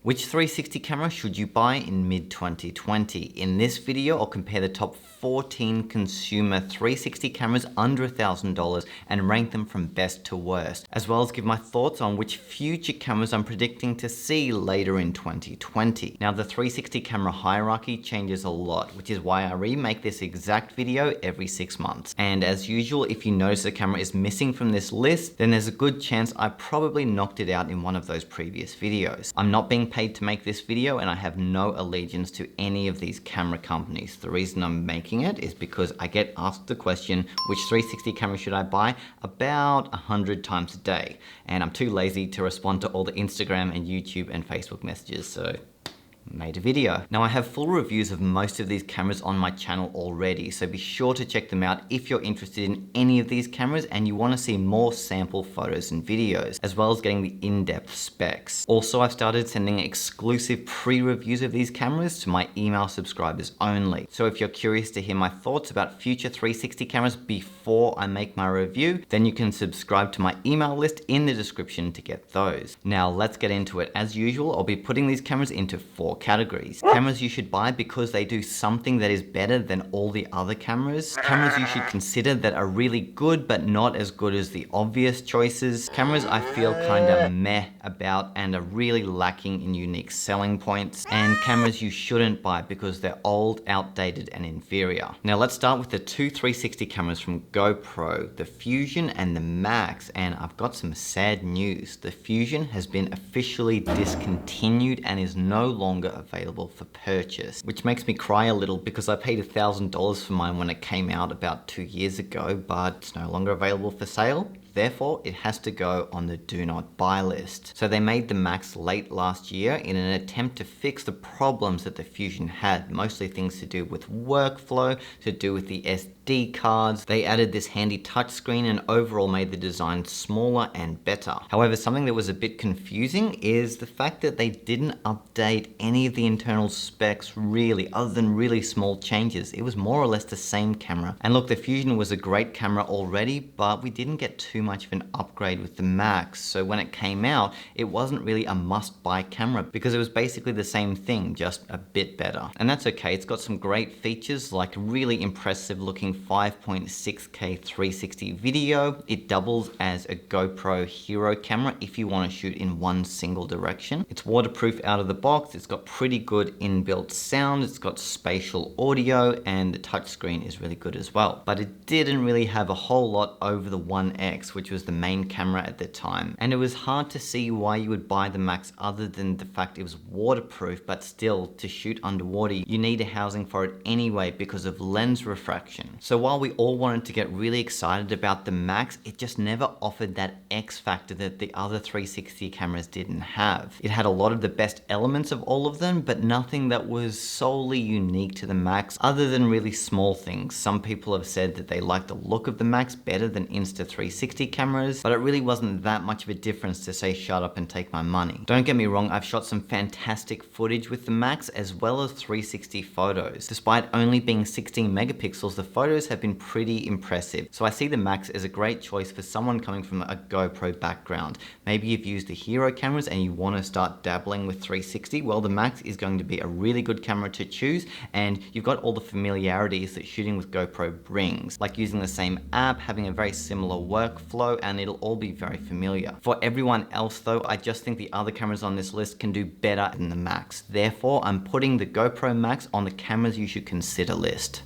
Which 360 camera should you buy in mid-2020? In this video, I'll compare the top 14 consumer 360 cameras under $1,000 and rank them from best to worst, as well as give my thoughts on which future cameras I'm predicting to see later in 2020. Now, the 360 camera hierarchy changes a lot, which is why I remake this exact video every 6 months. And as usual, if you notice a camera is missing from this list, then there's a good chance I probably knocked it out in one of those previous videos. I'm not being paid to make this video, and I have no allegiance to any of these camera companies. The reason I'm making it is because I get asked the question, which 360 camera should I buy, about 100 times a day, and I'm too lazy to respond to all the Instagram and YouTube and Facebook messages, so made a video. Now, I have full reviews of most of these cameras on my channel already, so be sure to check them out if you're interested in any of these cameras and you want to see more sample photos and videos, as well as getting the in-depth specs. Also, I've started sending exclusive pre-reviews of these cameras to my email subscribers only. So if you're curious to hear my thoughts about future 360 cameras before I make my review, then you can subscribe to my email list in the description to get those. Now, let's get into it. As usual, I'll be putting these cameras into 4 categories. Cameras you should buy because they do something that is better than all the other cameras. Cameras you should consider that are really good but not as good as the obvious choices. Cameras I feel kinda meh about and are really lacking in unique selling points. And cameras you shouldn't buy because they're old, outdated, and inferior. Now let's start with the two 360 cameras from GoPro, the Fusion and the Max. And I've got some sad news. The Fusion has been officially discontinued and is no longer available for purchase, which makes me cry a little because I paid $1,000 for mine when it came out about 2 years ago, but it's no longer available for sale. Therefore, it has to go on the do not buy list. So they made the Max late last year in an attempt to fix the problems that the Fusion had, mostly things to do with workflow, to do with the SD cards. They added this handy touchscreen and overall made the design smaller and better. However, something that was a bit confusing is the fact that they didn't update any of the internal specs really, other than really small changes. It was more or less the same camera. And look, the Fusion was a great camera already, but we didn't get too much of an upgrade with the Max. So when it came out, it wasn't really a must-buy camera because it was basically the same thing, just a bit better. And that's okay. It's got some great features like really impressive looking 5.6K 360 video. It doubles as a GoPro Hero camera if you want to shoot in one single direction. It's waterproof out of the box. It's got pretty good inbuilt sound. It's got spatial audio, and the touchscreen is really good as well. But it didn't really have a whole lot over the One X, which was the main camera at the time. And it was hard to see why you would buy the Max other than the fact it was waterproof, but still, to shoot underwater, you need a housing for it anyway because of lens refraction. So while we all wanted to get really excited about the Max, it just never offered that X factor that the other 360 cameras didn't have. It had a lot of the best elements of all of them, but nothing that was solely unique to the Max other than really small things. Some people have said that they like the look of the Max better than Insta360 cameras, but it really wasn't that much of a difference to say shut up and take my money. Don't get me wrong, I've shot some fantastic footage with the Max as well as 360 photos. Despite only being 16 megapixels, the photos have been pretty impressive. So I see the Max as a great choice for someone coming from a GoPro background. Maybe you've used the Hero cameras and you want to start dabbling with 360, well, the Max is going to be a really good camera to choose, and you've got all the familiarities that shooting with GoPro brings, like using the same app, having a very similar workflow, and it'll all be very familiar. For everyone else though, I just think the other cameras on this list can do better than the Max. Therefore, I'm putting the GoPro Max on the cameras you should consider list.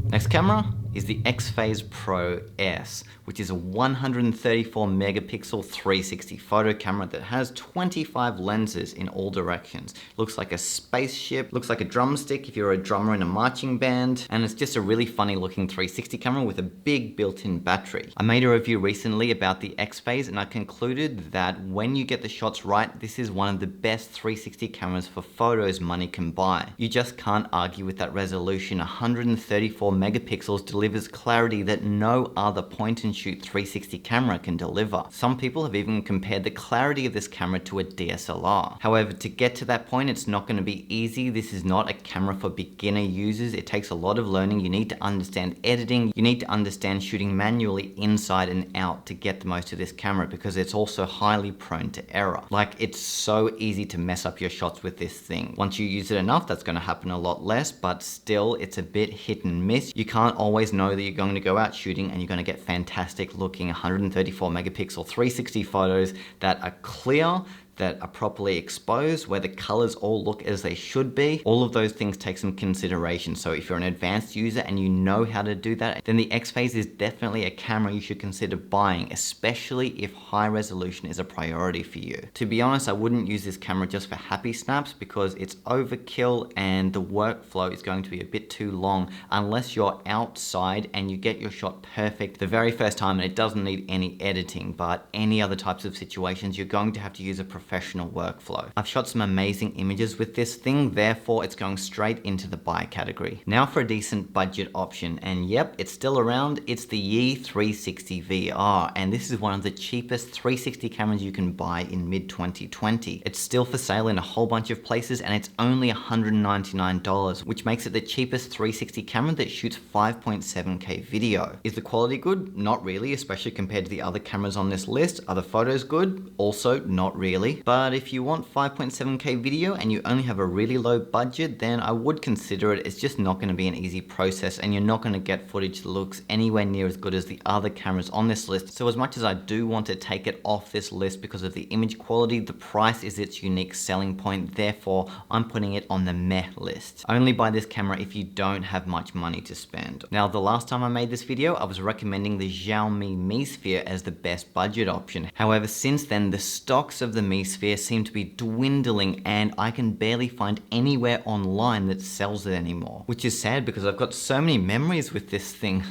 Next camera is the XPhase Pro S, which is a 134 megapixel 360 photo camera that has 25 lenses in all directions. Looks like a spaceship, looks like a drumstick if you're a drummer in a marching band, and it's just a really funny looking 360 camera with a big built-in battery. I made a review recently about the XPhase and I concluded that when you get the shots right, this is one of the best 360 cameras for photos money can buy. You just can't argue with that resolution. 134 megapixels delivers delivers clarity that no other point and shoot 360 camera can deliver. Some people have even compared the clarity of this camera to a DSLR. However, to get to that point, it's not going to be easy. This is not a camera for beginner users. It takes a lot of learning. You need to understand editing. You need to understand shooting manually inside and out to get the most of this camera, because it's also highly prone to error. Like, it's so easy to mess up your shots with this thing. Once you use it enough, that's going to happen a lot less, but still it's a bit hit and miss. You can't always know that you're going to go out shooting and you're going to get fantastic looking 134 megapixel 360 photos that are clear, that are properly exposed, where the colors all look as they should be. All of those things take some consideration. So if you're an advanced user and you know how to do that, then the XPhase is definitely a camera you should consider buying, especially if high resolution is a priority for you. To be honest, I wouldn't use this camera just for happy snaps, because it's overkill and the workflow is going to be a bit too long unless you're outside and you get your shot perfect the very first time and it doesn't need any editing. But any other types of situations, you're going to have to use a professional workflow. I've shot some amazing images with this thing, therefore it's going straight into the buy category. Now for a decent budget option, and yep, it's still around. It's the Insta360 VR, and this is one of the cheapest 360 cameras you can buy in mid 2020. It's still for sale in a whole bunch of places and it's only $199, which makes it the cheapest 360 camera that shoots 5.7K video. Is the quality good? Not really, especially compared to the other cameras on this list. Are the photos good? Also not really. But if you want 5.7K video and you only have a really low budget, then I would consider it. It's just not going to be an easy process and you're not going to get footage that looks anywhere near as good as the other cameras on this list. So as much as I do want to take it off this list because of the image quality, the price is its unique selling point. Therefore, I'm putting it on the meh list. Only buy this camera if you don't have much money to spend. Now, the last time I made this video, I was recommending the Xiaomi Mi Sphere as the best budget option. However, since then, the stocks of the Mi Sphere seem to be dwindling and I can barely find anywhere online that sells it anymore. Which is sad because I've got so many memories with this thing.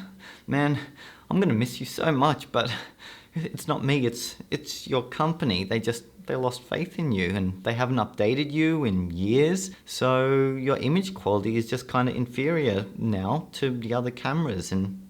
Man, I'm gonna miss you so much, but it's not me, it's your company. They lost faith in you and they haven't updated you in years. So your image quality is just kind of inferior now to the other cameras. And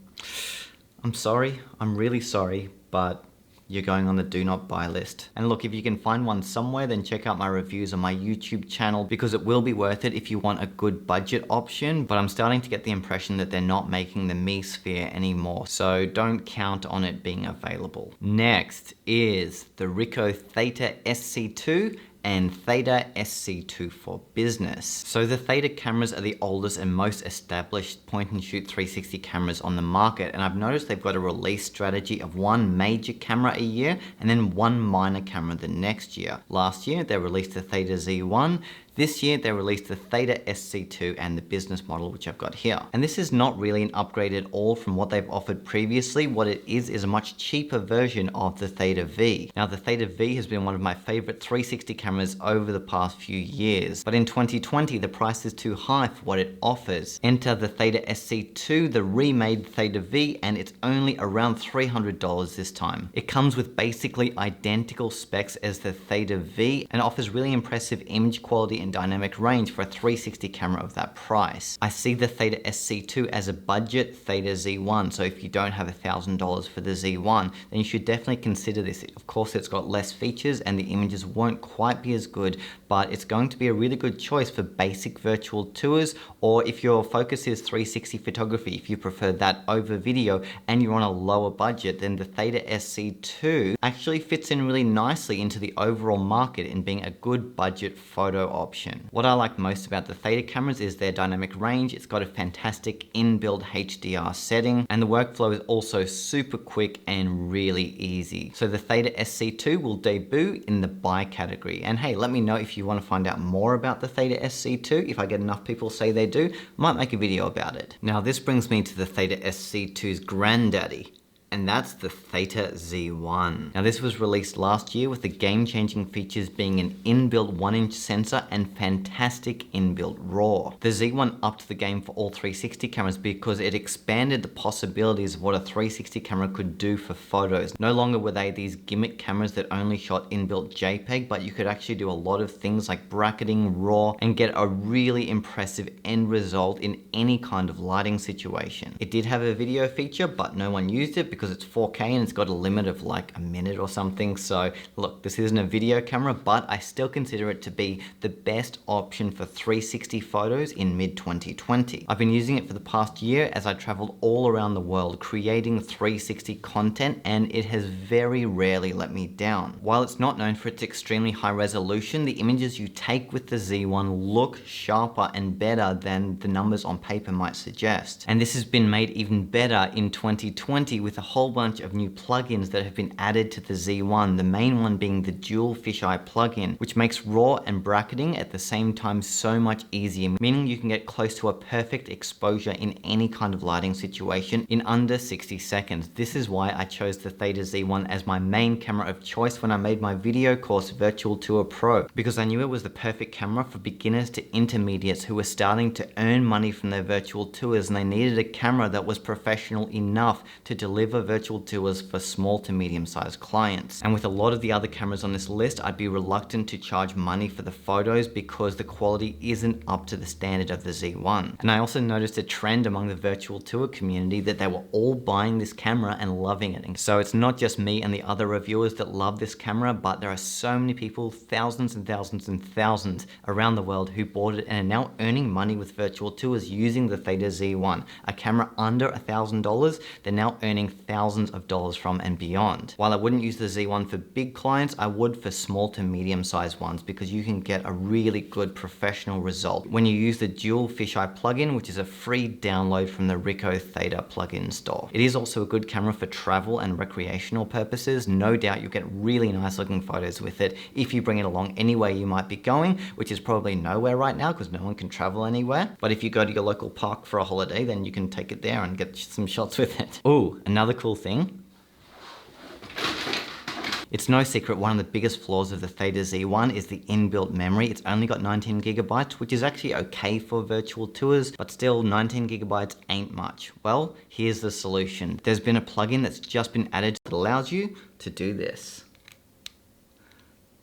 I'm sorry, I'm really sorry, but you're going on the do not buy list. And look, if you can find one somewhere, then check out my reviews on my YouTube channel, because it will be worth it if you want a good budget option. But I'm starting to get the impression that they're not making the Mi Sphere anymore, so don't count on it being available. Next is the Ricoh Theta SC2 and Theta SC2 for business. So the Theta cameras are the oldest and most established point and shoot 360 cameras on the market, and I've noticed they've got a release strategy of one major camera a year and then one minor camera the next year. Last year they released the Theta Z1. This year they released the Theta SC2 and the business model, which I've got here. And this is not really an upgrade at all from what they've offered previously. What it is a much cheaper version of the Theta V. Now the Theta V has been one of my favorite 360 cameras over the past few years, but in 2020 the price is too high for what it offers. Enter the Theta SC2, the remade Theta V, and it's only around $300 this time. It comes with basically identical specs as the Theta V and offers really impressive image quality and dynamic range for a 360 camera of that price. I see the Theta SC2 as a budget Theta Z1, so if you don't have $1,000 for the Z1, then you should definitely consider this. Of course, it's got less features and the images won't quite be as good, but it's going to be a really good choice for basic virtual tours, or if your focus is 360 photography, if you prefer that over video and you're on a lower budget, then the Theta SC2 actually fits in really nicely into the overall market in being a good budget photo option. What I like most about the Theta cameras is their dynamic range. It's got a fantastic inbuilt HDR setting, and the workflow is also super quick and really easy. So the Theta SC2 will debut in the buy category. And hey, let me know if you want to find out more about the Theta SC2. If I get enough people say they do, I might make a video about it. Now this brings me to the Theta SC2's granddaddy, and that's the Theta Z1. Now this was released last year with the game-changing features being an inbuilt 1-inch sensor and fantastic inbuilt RAW. The Z1 upped the game for all 360 cameras because it expanded the possibilities of what a 360 camera could do for photos. No longer were they these gimmick cameras that only shot inbuilt JPEG, but you could actually do a lot of things like bracketing, RAW, and get a really impressive end result in any kind of lighting situation. It did have a video feature, but no one used it because it's 4K and it's got a limit of like a minute or something. So look, this isn't a video camera, but I still consider it to be the best option for 360 photos in mid-2020. I've been using it for the past year as I traveled all around the world creating 360 content, and it has very rarely let me down. While it's not known for its extremely high resolution, the images you take with the Z1 look sharper and better than the numbers on paper might suggest. And this has been made even better in 2020 with a whole bunch of new plugins that have been added to the Z1, the main one being the dual fisheye plugin, which makes RAW and bracketing at the same time so much easier, meaning you can get close to a perfect exposure in any kind of lighting situation in under 60 seconds. This is why I chose the Theta Z1 as my main camera of choice when I made my video course Virtual Tour Pro, because I knew it was the perfect camera for beginners to intermediates who were starting to earn money from their virtual tours, and they needed a camera that was professional enough to deliver virtual tours for small to medium sized clients. And with a lot of the other cameras on this list, I'd be reluctant to charge money for the photos because the quality isn't up to the standard of the Z1. And I also noticed a trend among the virtual tour community that they were all buying this camera and loving it. And so it's not just me and the other reviewers that love this camera, but there are so many people, thousands and thousands and thousands around the world who bought it and are now earning money with virtual tours using the Theta Z1. A camera under $1,000, they're now earning thousands of dollars from and beyond. While I wouldn't use the Z1 for big clients, I would for small to medium sized ones because you can get a really good professional result when you use the dual fisheye plugin, which is a free download from the Ricoh Theta plugin store. It is also a good camera for travel and recreational purposes. No doubt you'll get really nice looking photos with it if you bring it along anywhere you might be going, which is probably nowhere right now because no one can travel anywhere. But if you go to your local park for a holiday, then you can take it there and get some shots with it. Oh, another cool thing. It's no secret one of the biggest flaws of the Theta Z1 is the inbuilt memory. It's only got 19 gigabytes, which is actually okay for virtual tours, but still 19 gigabytes ain't much. Well, here's the solution. There's been a plugin that's just been added that allows you to do this.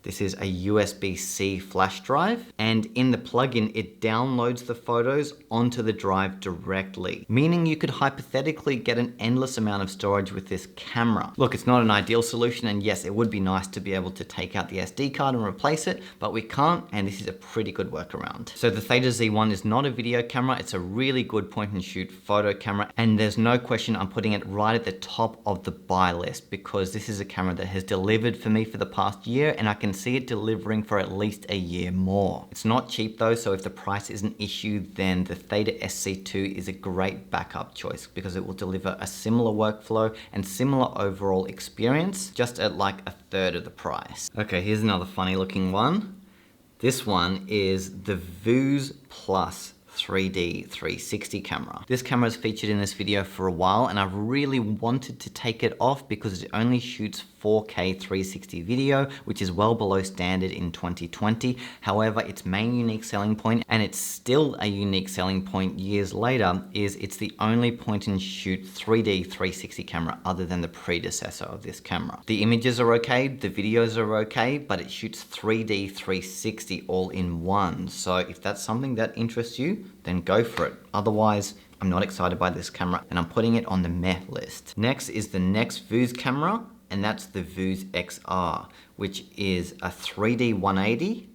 This is a USB-C flash drive, and in the plugin, it downloads the photos onto the drive directly, meaning you could hypothetically get an endless amount of storage with this camera. Look, it's not an ideal solution, and yes, it would be nice to be able to take out the SD card and replace it, but we can't, and this is a pretty good workaround. So the Theta Z1 is not a video camera, it's a really good point and shoot photo camera, and there's no question I'm putting it right at the top of the buy list because this is a camera that has delivered for me for the past year, and I can see it delivering for at least a year more. It's not cheap though, so if the price is an issue, then the Theta SC2 is a great backup choice because it will deliver a similar workflow and similar overall experience, just at like a third of the price. Okay, here's another funny looking one. This one is the Vuze Plus 3D 360 camera. This camera is featured in this video for a while, and I've really wanted to take it off because it only shoots 4K 360 video, which is well below standard in 2020. However, its main unique selling point, and it's still a unique selling point years later, is it's the only point and shoot 3D 360 camera other than the predecessor of this camera. The images are okay, the videos are okay, but it shoots 3D 360 all in one. So if that's something that interests you, then go for it. Otherwise, I'm not excited by this camera and I'm putting it on the meh list. Next is the next Vuze camera, and that's the Vuze XR, which is a 3D 180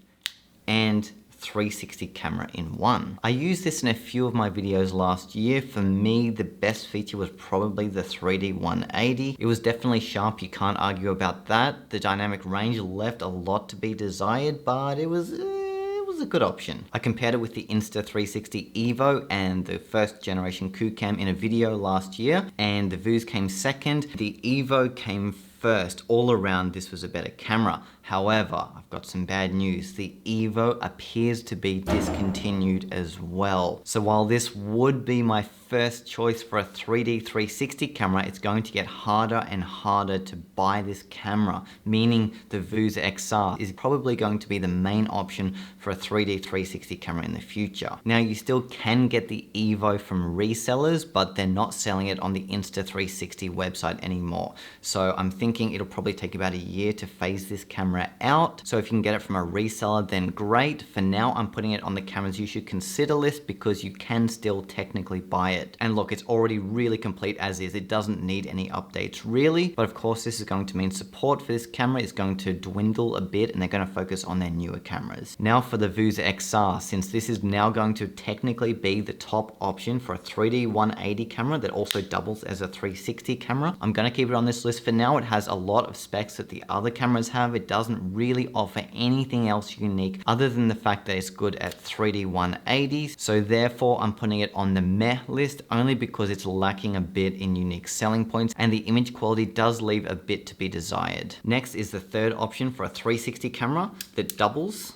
and 360 camera in one. I used this in a few of my videos last year. For me, the best feature was probably the 3D 180. It was definitely sharp, you can't argue about that. The dynamic range left a lot to be desired, but it was a good option. I compared it with the Insta360 EVO and the first generation Qoocam in a video last year, and the Vuze came second. The EVO came first. All around, this was a better camera. However, I've got some bad news. The EVO appears to be discontinued as well. So while this would be my first choice for a 3D 360 camera, it's going to get harder and harder to buy this camera, meaning the Vuze XR is probably going to be the main option for a 3D 360 camera in the future. Now, you still can get the EVO from resellers, but they're not selling it on the Insta360 website anymore. So I'm thinking it'll probably take about a year to phase this camera out. So if you can get it from a reseller, then great. For now, I'm putting it on the cameras you should consider list because you can still technically buy it. And look, it's already really complete as is. It doesn't need any updates really, but of course this is going to mean support for this camera is going to dwindle a bit and they're going to focus on their newer cameras. Now for the Vuze XR, since this is now going to technically be the top option for a 3D 180 camera that also doubles as a 360 camera, I'm going to keep it on this list for now. It has a lot of specs that the other cameras have. It doesn't really offer anything else unique other than the fact that it's good at 3D 180s. So therefore I'm putting it on the meh list only because it's lacking a bit in unique selling points and the image quality does leave a bit to be desired. Next is the third option for a 360 camera that doubles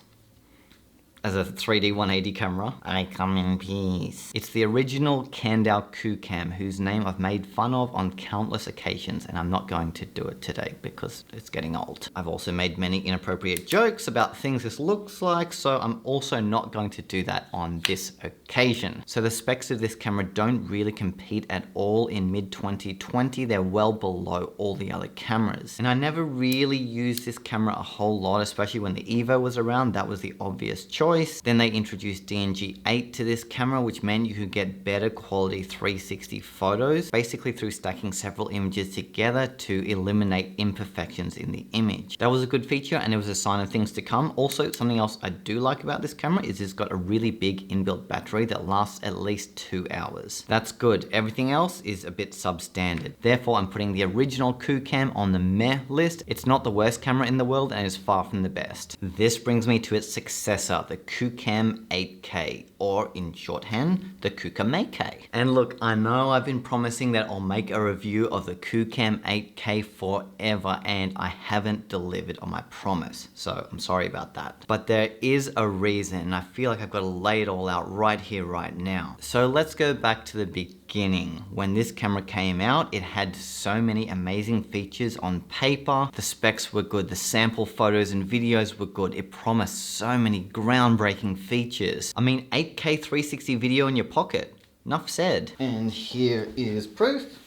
as a 3D 180 camera. I come in peace. It's the original Kandao Qoocam, whose name I've made fun of on countless occasions, and I'm not going to do it today because it's getting old. I've also made many inappropriate jokes about things this looks like, so I'm also not going to do that on this occasion. So the specs of this camera don't really compete at all in mid 2020. They're well below all the other cameras. And I never really used this camera a whole lot, especially when the EVO was around. That was the obvious choice. Then they introduced DNG8 to this camera, which meant you could get better quality 360 photos, basically through stacking several images together to eliminate imperfections in the image. That was a good feature and it was a sign of things to come. Also, something else I do like about this camera is it's got a really big inbuilt battery that lasts at least 2 hours. That's good. Everything else is a bit substandard. Therefore, I'm putting the original Qoocam on the meh list. It's not the worst camera in the world and is far from the best. This brings me to its successor, the Qoocam 8K, or in shorthand, the Qoocam 8K. And look, I know I've been promising that I'll make a review of the Qoocam 8K forever, and I haven't delivered on my promise, so I'm sorry about that. But there is a reason, and I feel like I've got to lay it all out right here, right now. So let's go back to the beginning. When this camera came out, it had so many amazing features on paper. The specs were good, the sample photos and videos were good. It promised so many groundbreaking features. I mean, 8K 360 video in your pocket. Enough said. And here is proof.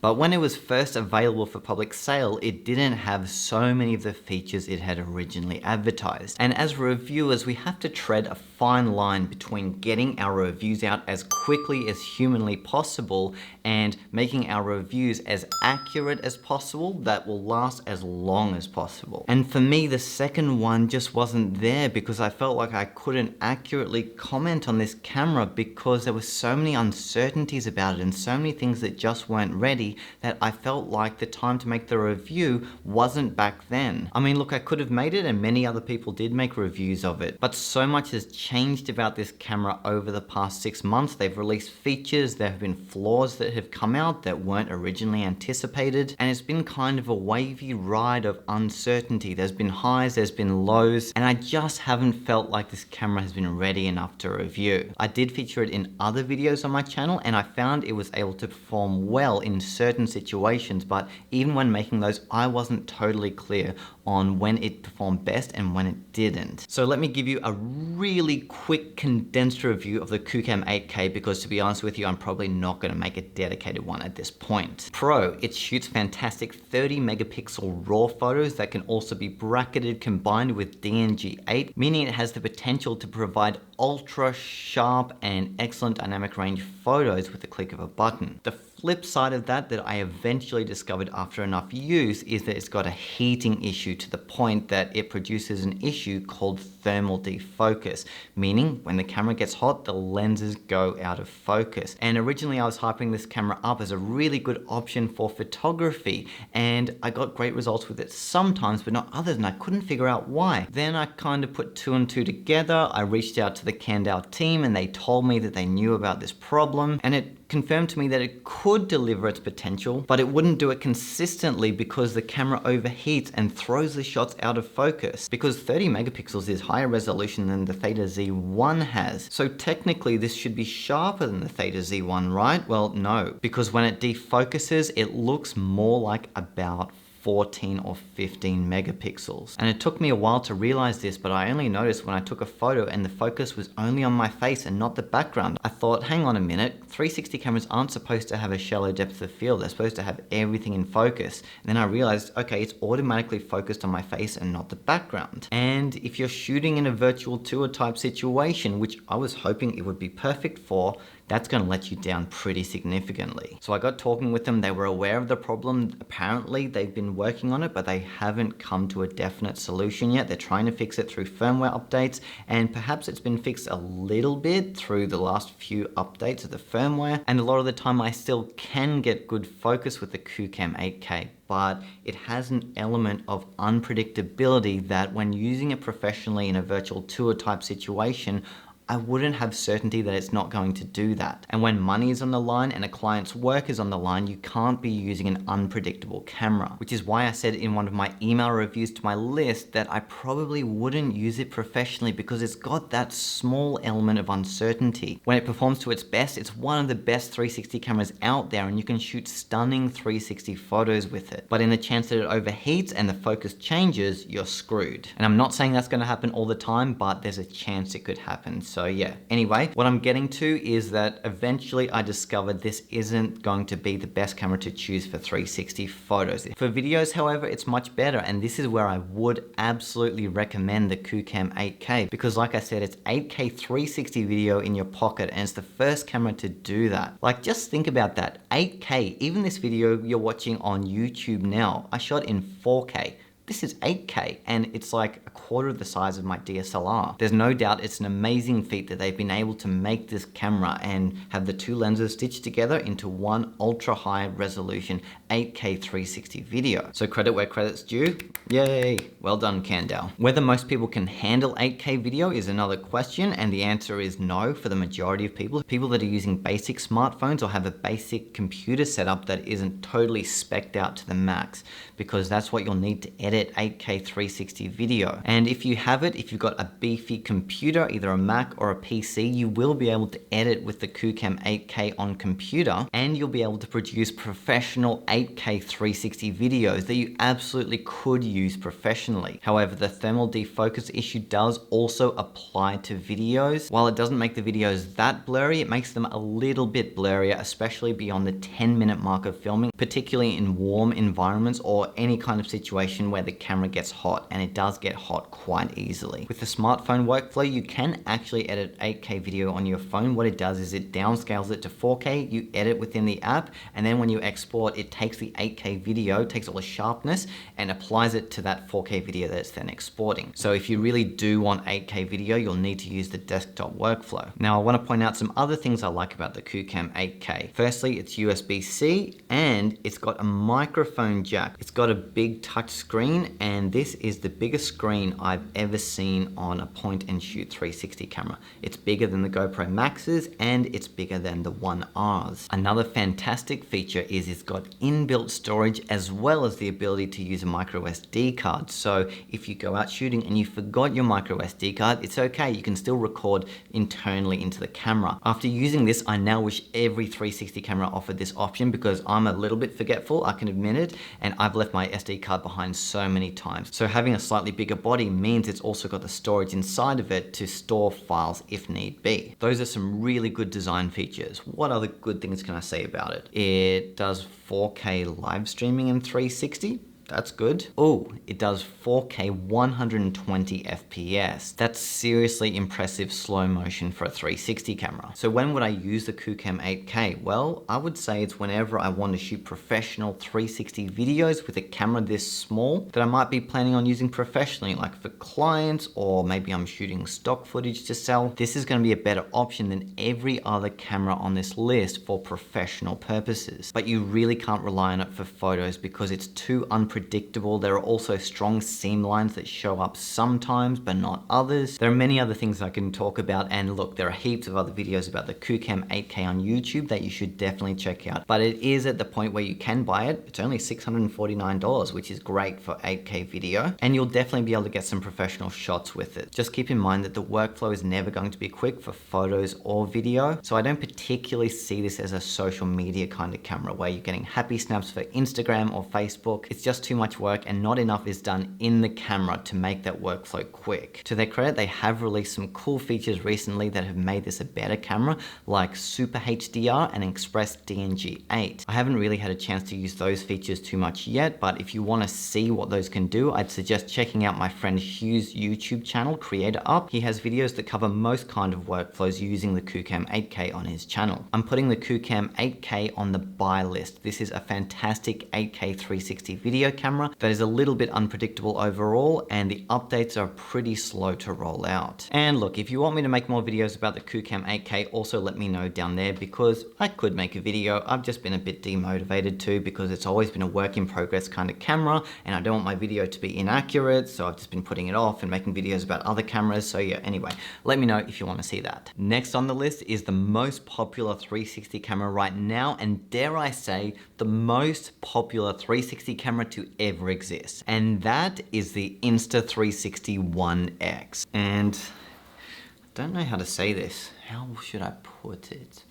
But when it was first available for public sale, it didn't have so many of the features it had originally advertised. And as reviewers, we have to tread a fine line between getting our reviews out as quickly as humanly possible and making our reviews as accurate as possible that will last as long as possible. And for me, the second one just wasn't there because I felt like I couldn't accurately comment on this camera because there were so many uncertainties about it and so many things that just weren't ready that I felt like the time to make the review wasn't back then. I mean, look, I could have made it and many other people did make reviews of it, but so much has changed about this camera over the past 6 months. They've released features, there have been flaws that have come out that weren't originally anticipated, and it's been kind of a wavy ride of uncertainty. There's been highs, there's been lows, and I just haven't felt like this camera has been ready enough to review. I did feature it in other videos on my channel, and I found it was able to perform well in certain situations, but even when making those, I wasn't totally clear on when it performed best and when it didn't. So let me give you a really quick condensed review of the Qoocam 8K because to be honest with you, I'm probably not going to make a dedicated one at this point. Pro, it shoots fantastic 30 megapixel RAW photos that can also be bracketed combined with DNG8, meaning it has the potential to provide ultra sharp and excellent dynamic range photos with the click of a button. The flip side of that I eventually discovered after enough use is that it's got a heating issue to the point that it produces an issue called thermal defocus, meaning when the camera gets hot, the lenses go out of focus. And originally I was hyping this camera up as a really good option for photography, and I got great results with it sometimes, but not others, and I couldn't figure out why. Then I kind of put 2 and 2 together. I reached out to the Kandao team and they told me that they knew about this problem, and it confirmed to me that it could deliver its potential, but it wouldn't do it consistently because the camera overheats and throws the shots out of focus, because 30 megapixels is higher resolution than the Theta Z1 has. So technically this should be sharper than the Theta Z1, right? Well, no, because when it defocuses, it looks more like about 14 or 15 megapixels. And it took me a while to realize this, but I only noticed when I took a photo and the focus was only on my face and not the background. I thought, hang on a minute, 360 cameras aren't supposed to have a shallow depth of field. They're supposed to have everything in focus. And then I realized, okay, it's automatically focused on my face and not the background. And if you're shooting in a virtual tour type situation, which I was hoping it would be perfect for, that's going to let you down pretty significantly. So I got talking with them. They were aware of the problem. Apparently they've been working on it, but they haven't come to a definite solution yet. They're trying to fix it through firmware updates, and perhaps it's been fixed a little bit through the last few updates of the firmware. And a lot of the time I still can get good focus with the Qoocam 8K, but it has an element of unpredictability that when using it professionally in a virtual tour type situation, I wouldn't have certainty that it's not going to do that. And when money is on the line and a client's work is on the line, you can't be using an unpredictable camera, which is why I said in one of my email reviews to my list that I probably wouldn't use it professionally because it's got that small element of uncertainty. When it performs to its best, it's one of the best 360 cameras out there, and you can shoot stunning 360 photos with it. But in the chance that it overheats and the focus changes, you're screwed. And I'm not saying that's going to happen all the time, but there's a chance it could happen. So yeah, anyway, what I'm getting to is that eventually I discovered this isn't going to be the best camera to choose for 360 photos. For videos, however, it's much better, and this is where I would absolutely recommend the Qoocam 8K, because like I said, it's 8K 360 video in your pocket, and it's the first camera to do that. Like, just think about that, 8K, even this video you're watching on YouTube now, I shot in 4K. This is 8K, and it's like a quarter of the size of my DSLR. There's no doubt it's an amazing feat that they've been able to make this camera and have the two lenses stitched together into one ultra high resolution 8K 360 video. So credit where credit's due. Yay, well done, Kandao. Whether most people can handle 8K video is another question, and the answer is no for the majority of people. People that are using basic smartphones or have a basic computer setup that isn't totally spec'd out to the max, because that's what you'll need to edit 8K 360 video. And if you have it, if you've got a beefy computer, either a Mac or a PC, you will be able to edit with the Qoocam 8K on computer, and you'll be able to produce professional 8K 360 videos that you absolutely could use professionally. However, the thermal defocus issue does also apply to videos. While it doesn't make the videos that blurry, it makes them a little bit blurrier, especially beyond the 10-minute mark of filming, particularly in warm environments or any kind of situation where the camera gets hot, and it does get hot quite easily. With the smartphone workflow, you can actually edit 8K video on your phone. What it does is it downscales it to 4K, you edit within the app, and then when you export, it takes the 8K video, takes all the sharpness, and applies it to that 4K video that it's then exporting. So if you really do want 8K video, you'll need to use the desktop workflow. Now, I want to point out some other things I like about the Qoocam 8K. Firstly, it's USB-C, and it's got a microphone jack. It's got a big touch screen, and this is the biggest screen I've ever seen on a point and shoot 360 camera. It's bigger than the GoPro Maxes, and it's bigger than the One Rs. Another fantastic feature is it's got inbuilt storage as well as the ability to use a micro SD card. So if you go out shooting and you forgot your micro SD card, it's okay, you can still record internally into the camera. After using this, I now wish every 360 camera offered this option, because I'm a little bit forgetful, I can admit it, and I've left my SD card behind so many times. So having a slightly bigger body means it's also got the storage inside of it to store files if need be. Those are some really good design features. What other good things can I say about it? It does 4K live streaming in 360. That's good. Oh, it does 4K 120 FPS. That's seriously impressive slow motion for a 360 camera. So when would I use the Qoocam 8K? Well, I would say it's whenever I want to shoot professional 360 videos with a camera this small that I might be planning on using professionally, like for clients, or maybe I'm shooting stock footage to sell. This is going to be a better option than every other camera on this list for professional purposes. But you really can't rely on it for photos because it's too unpredictable unpredictable. There are also strong seam lines that show up sometimes, but not others. There are many other things I can talk about, and look, there are heaps of other videos about the Qoocam 8K on YouTube that you should definitely check out. But it is at the point where you can buy it. It's only $649, which is great for 8K video, and you'll definitely be able to get some professional shots with it. Just keep in mind that the workflow is never going to be quick for photos or video, so I don't particularly see this as a social media kind of camera where you're getting happy snaps for Instagram or Facebook. It's just too much work, and not enough is done in the camera to make that workflow quick. To their credit, they have released some cool features recently that have made this a better camera, like Super HDR and Express DNG8. I haven't really had a chance to use those features too much yet, but if you want to see what those can do, I'd suggest checking out my friend Hugh's YouTube channel, Creator Up. He has videos that cover most kind of workflows using the Qoocam 8K on his channel. I'm putting the Qoocam 8K on the buy list. This is a fantastic 8K 360 video camera that is a little bit unpredictable overall, and the updates are pretty slow to roll out. And look, if you want me to make more videos about the Qoocam 8K, also let me know down there, because I could make a video. I've just been a bit demotivated too, because it's always been a work in progress kind of camera, and I don't want my video to be inaccurate, so I've just been putting it off and making videos about other cameras. So yeah, anyway, let me know if you want to see that. Next on the list is the most popular 360 camera right now, and dare I say, the most popular 360 camera to ever exist. And that is the Insta360 One X. And I don't know how to say this. How should I put it?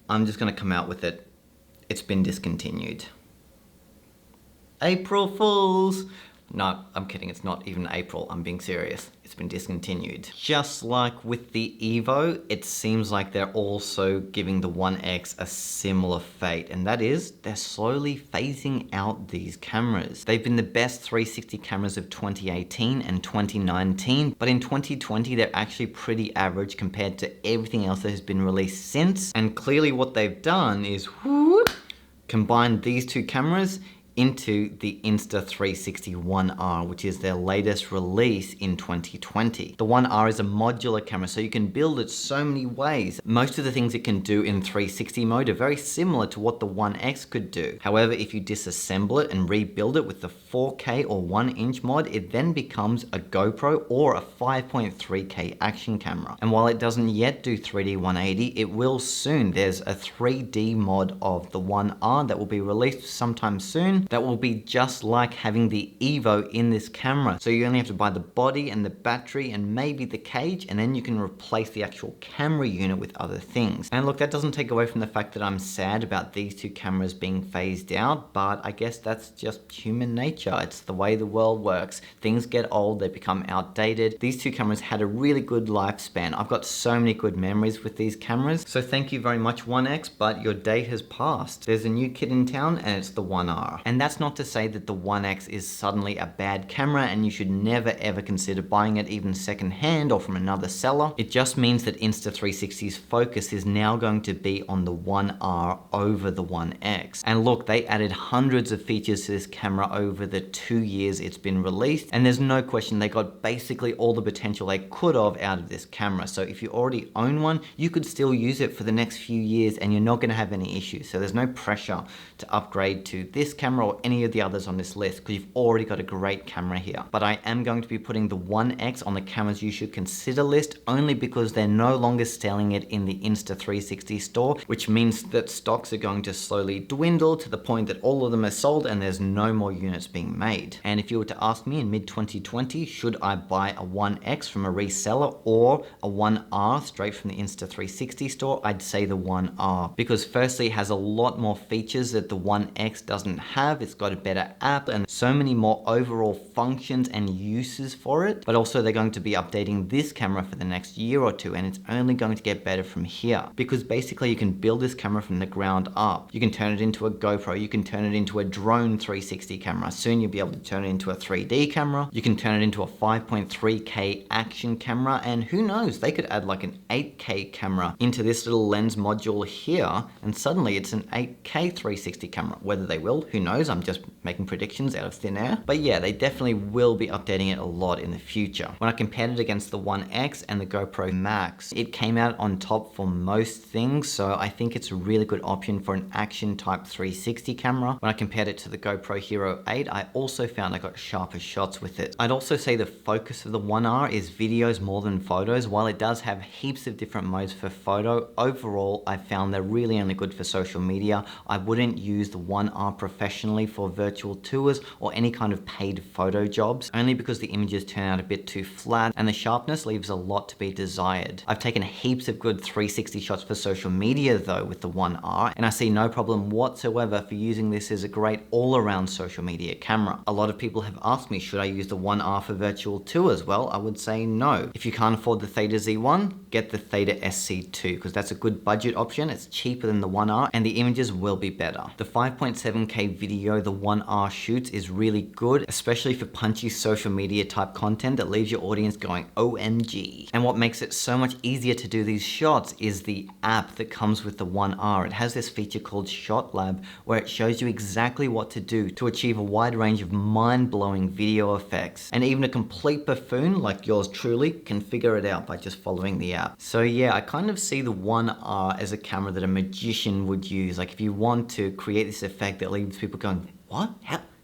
I'm just gonna come out with it. It's been discontinued. April Fools! No, I'm kidding, it's not even April, I'm being serious. It's been discontinued. Just like with the EVO, it seems like they're also giving the One X a similar fate, and that is, they're slowly phasing out these cameras. They've been the best 360 cameras of 2018 and 2019, but in 2020, they're actually pretty average compared to everything else that has been released since, and clearly what they've done is combine these two cameras into the Insta360 One R, which is their latest release in 2020. The One R is a modular camera, so you can build it so many ways. Most of the things it can do in 360 mode are very similar to what the One X could do. However, if you disassemble it and rebuild it with the 4K or 1-inch mod, it then becomes a GoPro or a 5.3K action camera. And while it doesn't yet do 3D 180, it will soon. There's a 3D mod of the One R that will be released sometime soon. That will be just like having the EVO in this camera. So you only have to buy the body and the battery and maybe the cage, and then you can replace the actual camera unit with other things. And look, that doesn't take away from the fact that I'm sad about these two cameras being phased out, but I guess that's just human nature. It's the way the world works. Things get old, they become outdated. These two cameras had a really good lifespan. I've got so many good memories with these cameras. So thank you very much, One X, but your date has passed. There's a new kid in town, and it's the One R. And that's not to say that the One X is suddenly a bad camera and you should never ever consider buying it even second hand or from another seller. It just means that Insta360's focus is now going to be on the One R over the One X. And look, they added hundreds of features to this camera over the 2 years it's been released, and there's no question they got basically all the potential they could have out of this camera. So if you already own one, you could still use it for the next few years and you're not going to have any issues. So there's no pressure to upgrade to this camera or any of the others on this list, because you've already got a great camera here. But I am going to be putting the One X on the cameras you should consider list, only because they're no longer selling it in the Insta360 store, which means that stocks are going to slowly dwindle to the point that all of them are sold and there's no more units being made. And if you were to ask me in mid-2020, should I buy a One X from a reseller or a One R straight from the Insta360 store, I'd say the One R, because firstly it has a lot more features that the One X doesn't have. It's got a better app and so many more overall functions and uses for it. But also they're going to be updating this camera for the next year or two, and it's only going to get better from here, because basically you can build this camera from the ground up. You can turn it into a GoPro, you can turn it into a drone 360 camera. Soon you'll be able to turn it into a 3D camera. You can turn it into a 5.3K action camera, and who knows, they could add like an 8K camera into this little lens module here, and suddenly it's an 8K 360 camera. Whether they will, who knows? knows, I'm just making predictions out of thin air. But yeah, they definitely will be updating it a lot in the future. When I compared it against the One X and the GoPro Max, it came out on top for most things, so I think it's a really good option for an action type 360 camera. When I compared it to the GoPro Hero 8, I also found I got sharper shots with it. I'd also say the focus of the One R is videos more than photos. While it does have heaps of different modes for photo, overall I found they're really only good for social media. I wouldn't use the One R professionally for virtual tours or any kind of paid photo jobs, only because the images turn out a bit too flat and the sharpness leaves a lot to be desired. I've taken heaps of good 360 shots for social media though with the One R, and I see no problem whatsoever for using this as a great all-around social media camera. A lot of people have asked me, should I use the One R for virtual tours? Well, I would say no. If you can't afford the Theta Z1, get the Theta SC2, because that's a good budget option. It's cheaper than the One R and the images will be better. The 5.7K video the One R shoots is really good, especially for punchy social media type content that leaves your audience going OMG. And what makes it so much easier to do these shots is the app that comes with the One R. It has this feature called Shot Lab where it shows you exactly what to do to achieve a wide range of mind-blowing video effects. And even a complete buffoon like yours truly can figure it out by just following the app. So yeah, I kind of see the One R as a camera that a magician would use. Like if you want to create this effect that leaves people going, what?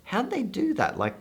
How'd they do that? Like,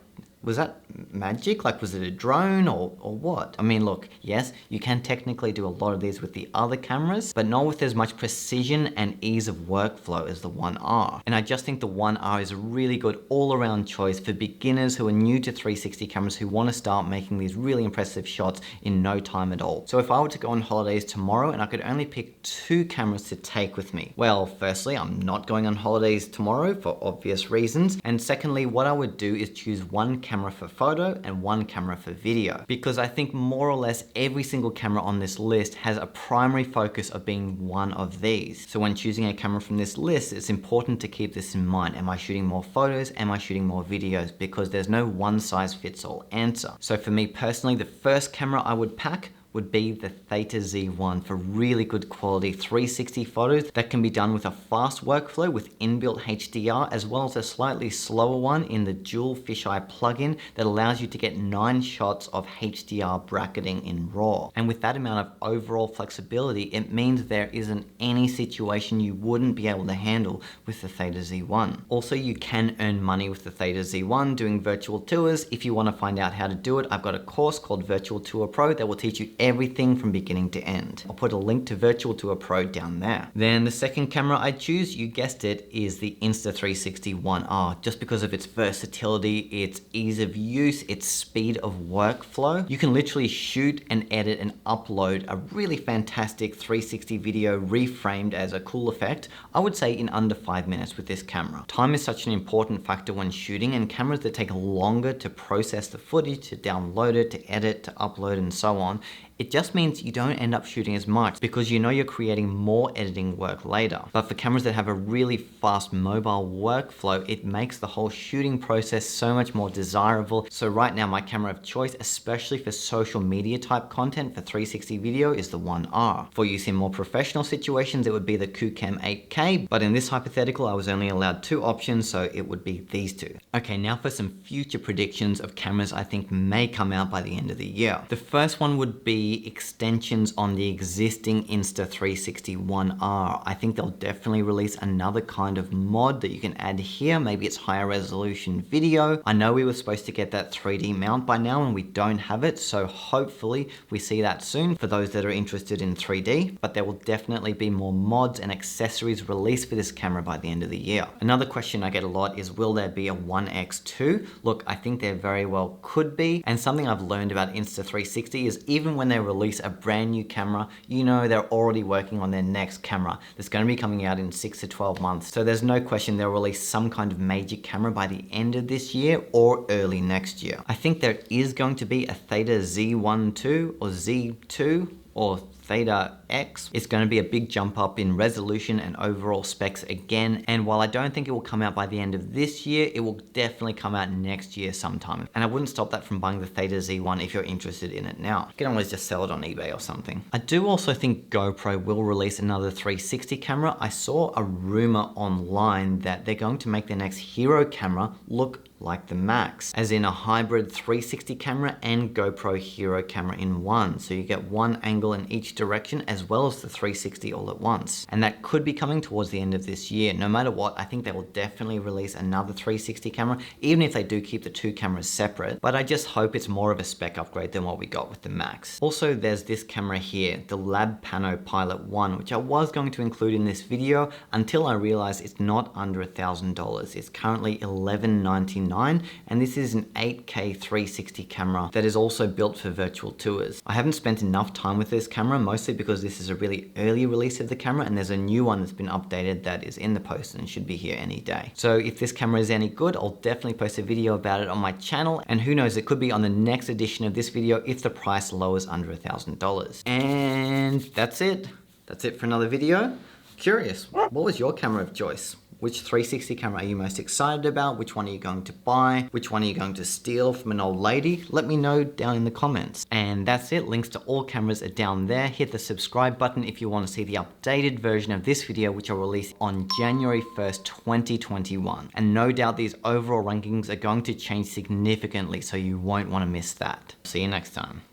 was that magic? Like, was it a drone or what? I mean, look, yes, you can technically do a lot of these with the other cameras, but not with as much precision and ease of workflow as the One R. And I just think the One R is a really good all-around choice for beginners who are new to 360 cameras who want to start making these really impressive shots in no time at all. So if I were to go on holidays tomorrow and I could only pick 2 cameras to take with me, well, firstly, I'm not going on holidays tomorrow for obvious reasons. And secondly, what I would do is choose one camera for photo and one camera for video, because I think more or less every single camera on this list has a primary focus of being one of these. So when choosing a camera from this list, it's important to keep this in mind. Am I shooting more photos? Am I shooting more videos? Because there's no one size fits all answer. So for me personally, the first camera I would pack would be the Theta Z1 for really good quality 360 photos that can be done with a fast workflow with inbuilt HDR, as well as a slightly slower one in the dual fisheye plugin that allows you to get 9 shots of HDR bracketing in RAW. And with that amount of overall flexibility, it means there isn't any situation you wouldn't be able to handle with the Theta Z1. Also, you can earn money with the Theta Z1 doing virtual tours. If you want to find out how to do it, I've got a course called Virtual Tour Pro that will teach you everything from beginning to end. I'll put a link to Virtual Tour Pro down there. Then the second camera I choose, you guessed it, is the Insta360 One R, just because of its versatility, its ease of use, its speed of workflow. You can literally shoot and edit and upload a really fantastic 360 video reframed as a cool effect, I would say in under 5 minutes with this camera. Time is such an important factor when shooting, and cameras that take longer to process the footage, to download it, to edit, to upload and so on, it just means you don't end up shooting as much because you know you're creating more editing work later. But for cameras that have a really fast mobile workflow, it makes the whole shooting process so much more desirable. So right now my camera of choice, especially for social media type content for 360 video, is the One R. For use in more professional situations, it would be the Qoocam 8K, but in this hypothetical I was only allowed 2 options, so it would be these 2. Okay, now for some future predictions of cameras I think may come out by the end of the year. The first one would be extensions on the existing Insta360 One R. I think they'll definitely release another kind of mod that you can add here. Maybe it's higher resolution video. I know we were supposed to get that 3D mount by now and we don't have it, so hopefully we see that soon for those that are interested in 3D, but there will definitely be more mods and accessories released for this camera by the end of the year. Another question I get a lot is, will there be a One X2? Look, I think there very well could be, and something I've learned about Insta360 is even when they release a brand new camera, you know they're already working on their next camera that's going to be coming out in 6 to 12 months. So there's no question they'll release some kind of major camera by the end of this year or early next year. I think there is going to be a Theta Z1 2 or Z2 or Theta X. It's going to be a big jump up in resolution and overall specs again. And while I don't think it will come out by the end of this year, it will definitely come out next year sometime. And I wouldn't stop that from buying the Theta Z1 if you're interested in it now. You can always just sell it on eBay or something. I do also think GoPro will release another 360 camera. I saw a rumor online that they're going to make their next hero camera look like the Max, as in a hybrid 360 camera and GoPro Hero camera in one. So you get one angle in each direction as well as the 360 all at once. And that could be coming towards the end of this year. No matter what, I think they will definitely release another 360 camera, even if they do keep the two cameras separate. But I just hope it's more of a spec upgrade than what we got with the Max. Also, there's this camera here, the Labpano Pilot One, which I was going to include in this video until I realized it's not under $1,000. It's currently $1,199. And this is an 8K 360 camera that is also built for virtual tours. I haven't spent enough time with this camera, mostly because this is a really early release of the camera and there's a new one that's been updated that is in the post and should be here any day. So if this camera is any good, I'll definitely post a video about it on my channel, and who knows, it could be on the next edition of this video if the price lowers under $1,000. And that's it. That's it for another video. Curious, what was your camera of choice? Which 360 camera are you most excited about? Which one are you going to buy? Which one are you going to steal from an old lady? Let me know down in the comments. And that's it. Links to all cameras are down there. Hit the subscribe button if you want to see the updated version of this video, which I'll release on January 1st, 2021. And no doubt these overall rankings are going to change significantly, so you won't want to miss that. See you next time.